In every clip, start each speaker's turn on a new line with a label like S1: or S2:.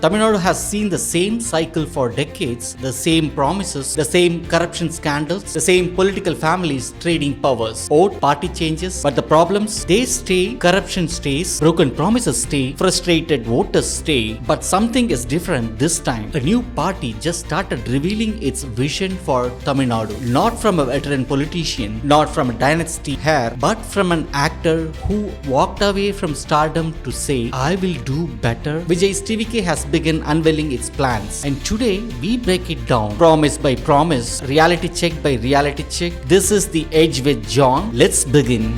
S1: Tamil Nadu has seen the same cycle for decades, the same promises, the same corruption scandals, the same political families trading powers. Old party changes, but the problems, they stay, corruption stays, broken promises stay, frustrated voters stay. But something is different this time. A new party just started revealing its vision for Tamil Nadu. Not from a veteran politician, not from a dynasty heir, but from an actor who walked away from stardom to say, I will do better. Vijay TVK has begun unveiling its plans, and today we break it down promise by promise, reality check by reality check. This is The Edge with John. Let's begin.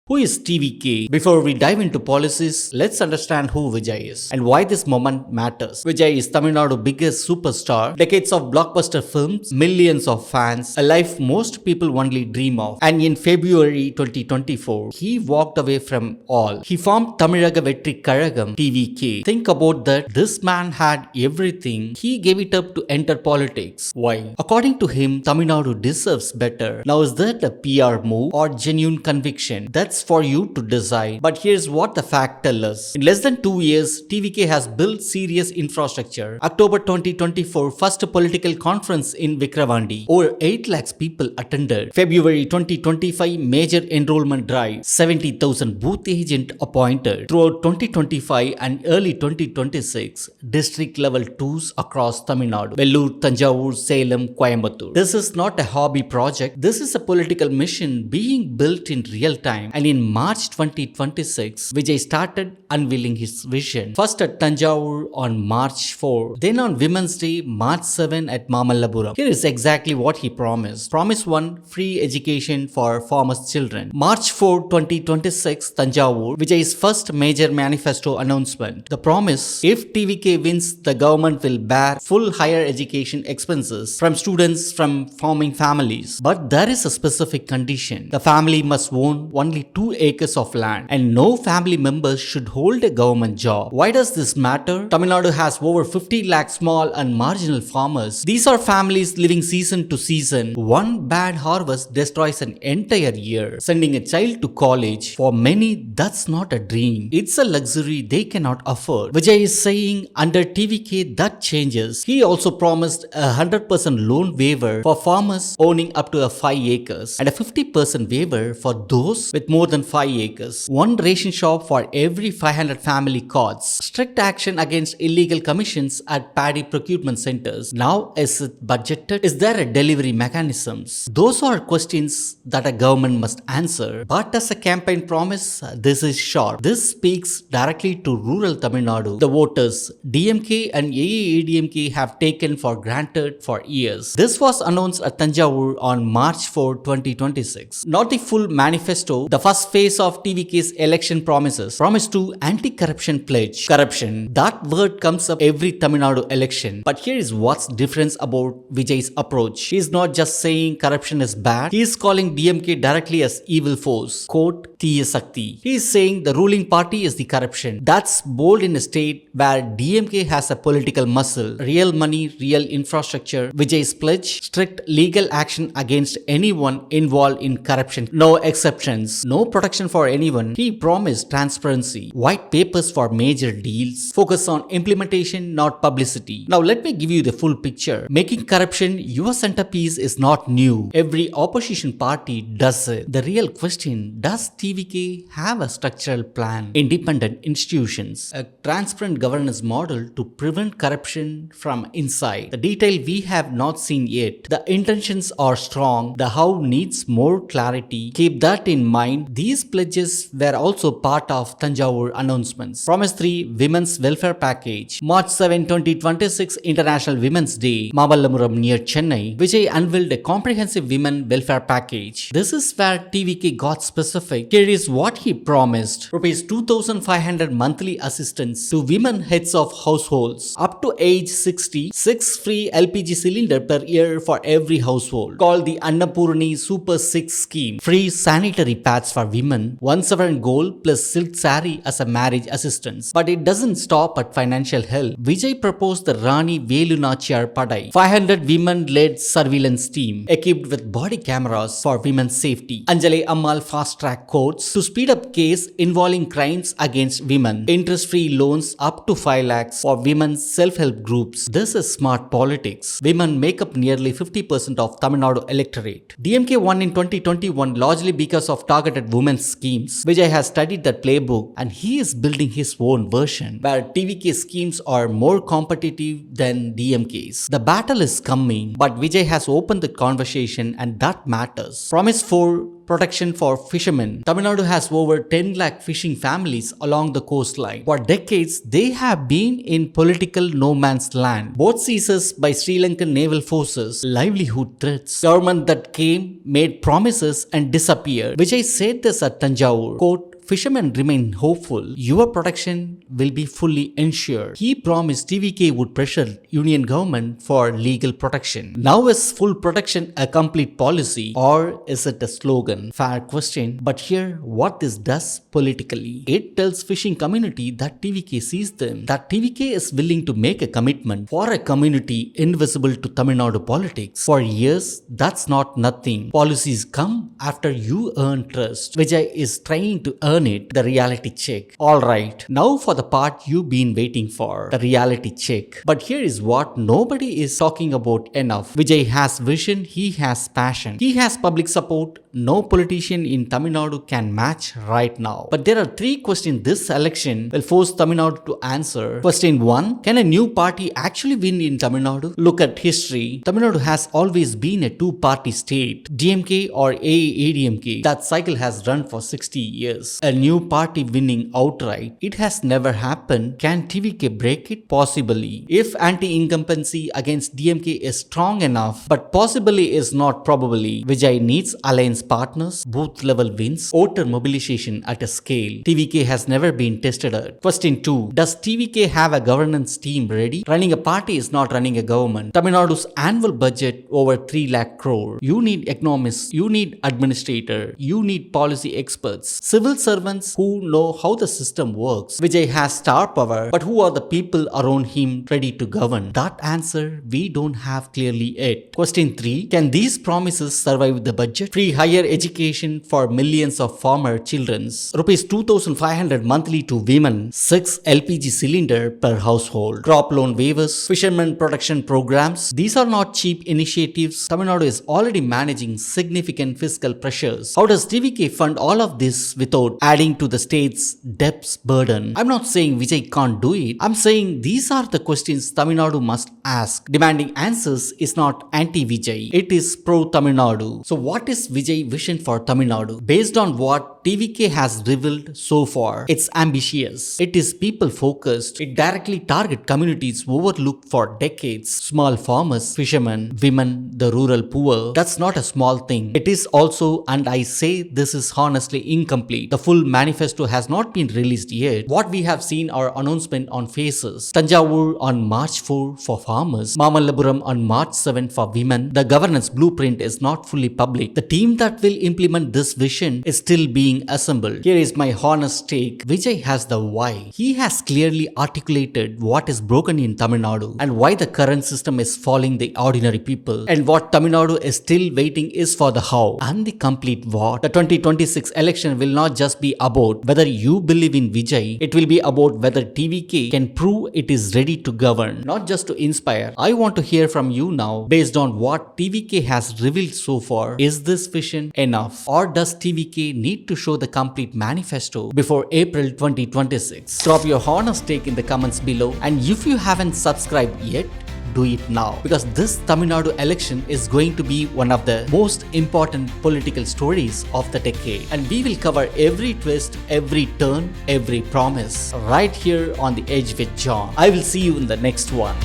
S1: Who is TVK? Before we dive into policies, let's understand who Vijay is and why this moment matters. Vijay is Tamil Nadu's biggest superstar, decades of blockbuster films, millions of fans, a life most people only dream of. And in February 2024, he walked away from all. He formed Tamilaga Vettri Kazhagam, TVK. Think about that. This man had everything. He gave it up to enter politics. Why? According to him, Tamil Nadu deserves better. Now, is that a PR move or genuine conviction? That's for you to decide. But here's what the facts tell us. In less than 2 years, TVK has built serious infrastructure. October 2024, first political conference in Vikravandi. Over 8 lakhs people attended. February 2025, major enrollment drive. 70,000 booth agent appointed. Throughout 2025 and early 2026, district level tours across Tamil Nadu. Vellore, Thanjavur, Salem, Coimbatore. This is not a hobby project. This is a political mission being built in real time. And in March 2026, Vijay started unveiling his vision. First at Thanjavur on March 4, then on Women's Day, March 7 at Mamallapuram. Here is exactly what he promised. Promise 1, free education for farmers' children. March 4, 2026, Thanjavur, Vijay's first major manifesto announcement. The promise, if TVK wins, the government will bear full higher education expenses from students from farming families. But there is a specific condition. The family must own only 2 acres of land and no family members should hold a government job. Why does this matter? Tamil Nadu has over 50 lakh small and marginal farmers. These are families living season to season. One bad harvest destroys an entire year. Sending a child to college, for many that's not a dream. It's a luxury they cannot afford. Vijay is saying under TVK that changes. He also promised a 100% loan waiver for farmers owning up to 5 acres and a 50% waiver for those with more than 5 acres. One ration shop for every 500 family cots. Strict action against illegal commissions at paddy procurement centers. Now, is it budgeted? Is there a delivery mechanisms? Those are questions that a government must answer. But as a campaign promise, this is short. This speaks directly to rural Tamil Nadu. The voters, DMK and AIADMK have taken for granted for years. This was announced at Thanjavur on March 4, 2026. Not the full manifesto, the first phase of TVK's election promises. Promise 2, anti-corruption pledge. Corruption. That word comes up every Tamil Nadu election. But here is what's different about Vijay's approach. He is not just saying corruption is bad. He is calling DMK directly as evil force. Quote, Thiya Sakti. He is saying the ruling party is the corruption. That's bold in a state where DMK has a political muscle. Real money, real infrastructure. Vijay's pledge, strict legal action against anyone involved in corruption. No exceptions. No protection for anyone. He promised transparency, white papers for major deals, focus on implementation, not publicity. Now let me give you the full picture. Making corruption your centerpiece is not new. Every opposition party does it. The real question, does TVK have a structural plan, independent institutions, a transparent governance model to prevent corruption from inside? The detail we have not seen yet. The intentions are strong. The how needs more clarity. Keep that in mind. These pledges were also part of Thanjavur announcements. Promise 3, Women's Welfare Package. March 7, 2026, International Women's Day, Mamallapuram near Chennai. Vijay unveiled a comprehensive women welfare package. This is where TVK got specific. Here is what he promised. Rupees 2,500 monthly assistance to women heads of households. Up to age 60, 6 free LPG cylinder per year for every household. Called the Annapurni Super 6 scheme. Free sanitary pads for women, 1/7 gold plus silk saree as a marriage assistance. But it doesn't stop at financial help. Vijay proposed the Rani Velu Nachiyar Padai, 500 women-led surveillance team equipped with body cameras for women's safety. Anjali Ammal fast-track courts to speed up case involving crimes against women. Interest-free loans up to 5 lakhs for women's self-help groups. This is smart politics. Women make up nearly 50% of Tamil Nadu electorate. DMK won in 2021 largely because of targeted women's schemes. Vijay has studied that playbook and he is building his own version where TVK schemes are more competitive than DMK's. The battle is coming, but Vijay has opened the conversation and that matters. Promise for protection for fishermen. Tamil Nadu has over 10 lakh fishing families along the coastline. For decades, they have been in political no man's land. Both seizures by Sri Lankan naval forces, livelihood threats. Government that came, made promises and disappeared. Vijay said this at Tanjavur. Quote, fishermen remain hopeful. Your protection will be fully ensured. He promised TVK would pressure union government for legal protection. Now is full protection a complete policy or is it a slogan? Fair question. But here what this does politically. It tells fishing community that TVK sees them. That TVK is willing to make a commitment for a community invisible to Tamil Nadu politics. For years, that's not nothing. Policies come after you earn trust. Vijay is trying to earn it, the reality check. Alright, now for the part you've been waiting for, the reality check. But here is what nobody is talking about enough. Vijay has vision, he has passion, he has public support. No politician in Tamil Nadu can match right now. But there are 3 questions this election will force Tamil Nadu to answer. Question 1, can a new party actually win in Tamil Nadu? Look at history. Tamil Nadu has always been a 2-party state, DMK or AIADMK. That cycle has run for 60 years. A new party winning outright. It has never happened. Can TVK break it? Possibly. If anti-incumbency against DMK is strong enough, but possibly is not probably. Vijay needs alliance partners, booth level wins, voter mobilization at a scale TVK has never been tested at. Question 2. Does TVK have a governance team ready? Running a party is not running a government. Tamil Nadu's annual budget over 3 lakh crore. You need economists, you need administrator, you need policy experts, civil servants who know how the system works. Vijay has star power, but who are the people around him ready to govern? That answer we don't have clearly yet. Question 3. Can these promises survive the budget? Free higher education for millions of farmer children. Rupees 2,500 monthly to women. 6 LPG cylinder per household. Crop loan waivers. Fishermen protection programs. These are not cheap initiatives. Tamil Nadu is already managing significant fiscal pressures. How does TVK fund all of this without adding to the state's debts burden? I'm not saying Vijay can't do it. I'm saying these are the questions Tamil Nadu must ask. Demanding answers is not anti-Vijay. It is pro-Tamil Nadu. So what is Vijay vision for Tamil Nadu? Based on what TVK has revealed so far, it's ambitious. It is people focused. It directly targets communities overlooked for decades. Small farmers, fishermen, women, the rural poor. That's not a small thing. It is also, and I say this is honestly incomplete. The full manifesto has not been released yet. What we have seen are announcements on faces. Tanjavur on March 4 for farmers. Mamallapuram on March 7 for women. The governance blueprint is not fully public. The team that will implement this vision is still being assembled. Here is my honest take. Vijay has the why. He has clearly articulated what is broken in Tamil Nadu and why the current system is falling the ordinary people. And what Tamil Nadu is still waiting is for the how and the complete what. The 2026 election will not just be about whether you believe in Vijay. It will be about whether TVK can prove it is ready to govern, not just to inspire. I want to hear from you now. Based on what TVK has revealed so far, is this vision enough? Or does TVK need to show the complete manifesto before April 2026? Drop your honest take in the comments below, and if you haven't subscribed yet, do it now, because this Tamil Nadu election is going to be one of the most important political stories of the decade, and we will cover every twist, every turn, every promise right here on The Edge with John. I will see you in the next one.